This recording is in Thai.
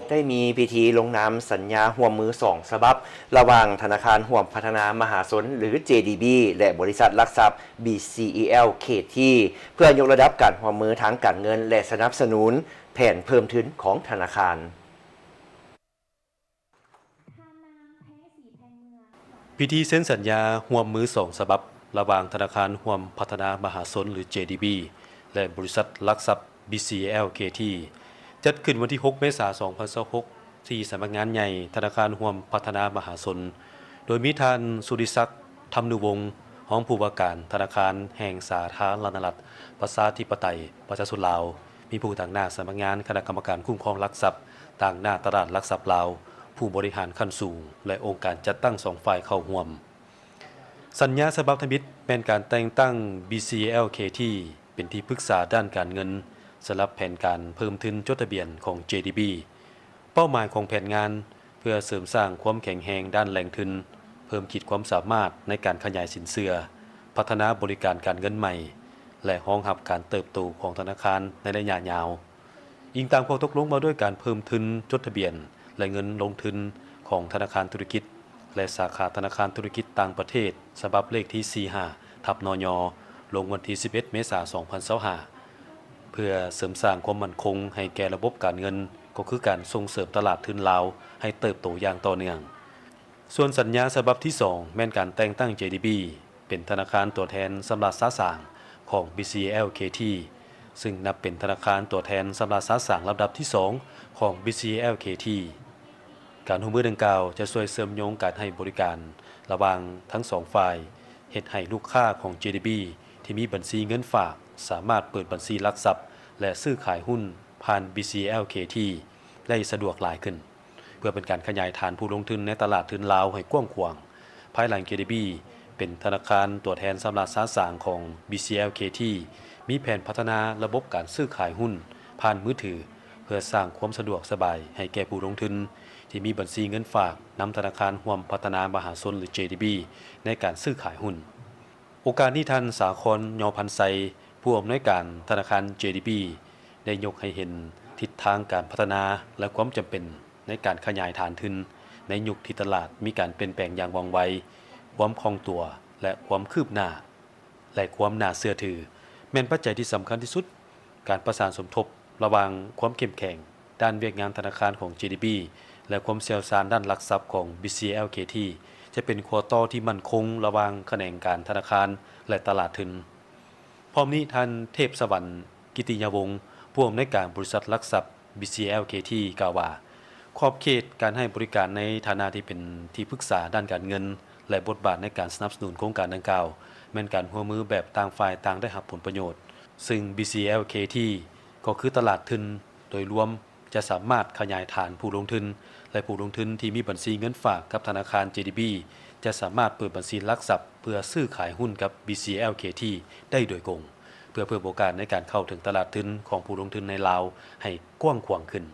ได้มีพิธีลงนามสัญญาร่วมมือ2ฉบับระหว่างธนาคารร่วมพัฒนามหาชนหรือ JDB และบริษัทหลักทรัพย์ BCEL เขตที่เพื่อยกระดับการร่วมมือทางการเงินและสนับสนุนแผนเพิ่มทุนของธนาคารพิธีเซ็นสัญญาร่วมมือ2ฉบับระหว่างธนาคารร่วมพัฒนามหาชนหรือ JDB และบริษัทหลักทรัพย์ BCEL เขตที่จัดขึ้นวันที่6 เมษายน 2026ที่สำนักงานใหญ่ธนาคารร่วมพัฒนามหาชนโดยมีท่านสุริศักดิ์ธรรมนุวงศ์รองผู้ว่าการธนาคารแห่งสาธารณรัฐประชาธิปไตยประชาชนลาวมีผู้ต่างหน้าสำนักงานคณะกรรมการคุ้มครองหลักทรัพย์ต่างหน้าตลาดหลักทรัพย์ลาวผู้บริหารขั้นสูงและองค์การจัดตั้ง2ฝ่ายเข้าร่วมสัญญาฉบับทมิตรเป็นการแต่งตั้ง BCLKT เป็นที่ปรึกษาด้านการเงินสำหรับแผนการเพิ่มทุนจดทะเบียนของ JDB เป้าหมายของแผนงานเพื่อเสริมสร้างความแข็งแรงด้านแหล่งทุนเพิ่มขีดความสามารถในการขยายสินเชื่อพัฒนาบริการการเงินใหม่และรองรับการเติบโตของธนาคารในระยะยาวอิงตามข้อตกลงมาด้วยการเพิ่มทุนจดทะเบียนและเงินลงทุนของธนาคารธุรกิจและสาขาธนาคารธุรกิจต่างประเทศฉบับเลขที่45/นยลงวันที่11 เมษายน 2025เพื่อเสริมสร้างความมั่นคงให้แก่ระบบการเงินก็คือการส่งเสริมตลาดทุนลาวให้เติบโตอย่างต่อเนื่องส่วนสัญญาฉบับที่2แม่นการแต่งตั้ง JDB เป็นธนาคารตัวแทนสำหรับสร้างของ BCLKT ซึ่งนับเป็นธนาคารตัวแทนสำหรับสร้างลำดับที่2ของ BCLKT การร่วมมือดังกล่าวจะช่วยเสริมโยงการให้บริการระหว่างทั้ง2ฝ่ายเฮ็ดให้ลูกค้าของ JDB ที่มีบัญชีเงินฝากสามารถเปิดบัญชีหลักทรัพย์และซื้อขายหุ้นผ่าน BCLKT ได้สะดวกหลายขึ้นเพื่อเป็นการขยายฐานผู้ลงทุนในตลาดทุนลาวให้กว้างขวางภายหลัง JDB เป็นธนาคารตัวแทนสำหรับสร้างของ BCLKT มีแผนพัฒนาระบบการซื้อขายหุ้นผ่านมือถือเพื่อสร้างความสะดวกสบายให้แก่ผู้ลงทุนที่มีบัญชีเงินฝากนำธนาคารร่วมพัฒนามหาชนหรือ JDB ในการซื้อขายหุ้นโอกาสนี้ท่านสาคร ยอพันไซผู้อำนวยการธนาคาร JDB ได้ยกให้เห็นทิศทางการพัฒนาและความจำเป็นในการขยายฐานทุนในยุคที่ตลาดมีการเปลี่ยนแปลงอย่างว่องไวความคล่องตัวและความคืบหน้าและความน่าเชื่อถือแม่นปัจจัยที่สำคัญที่สุดการประสานสมทบระหว่างความเข้มแข็งด้านเวียกงานธนาคารของ JDB และความเชี่ยวชาญด้านหลักทรัพย์ของ BCLKT จะเป็นข้อต่อที่มั่นคงระหว่างแขนงการธนาคารและตลาดทุนพร้อมนี้ท่านเทพสวรรค์กิติยวงศ์ผู้อำนวยการบริษัทหลักทรัพย์ BCLKT กล่าวว่าขอบเขตการให้บริการในฐานะที่เป็นที่ปรึกษาด้านการเงินและบทบาทในการสนับสนุนโครงการดังกล่าวแม้นการร่วมมือแบบต่างฝ่ายต่างได้รับผลประโยชน์ซึ่ง BCLKT ก็คือตลาดทุนโดยรวมจะสามารถขยายฐานผู้ลงทุนและผู้ลงทุนที่มีบัญชีเงินฝากกับธนาคาร JDB จะสามารถเปิดบัญชีหลักทรัพย์เพื่อซื้อขายหุ้นกับ BCLKT ได้โดยตรงเพื่อเพิ่มโอกาสในการเข้าถึงตลาดทุนของผู้ลงทุนในลาวให้กว้างขวางขึ้น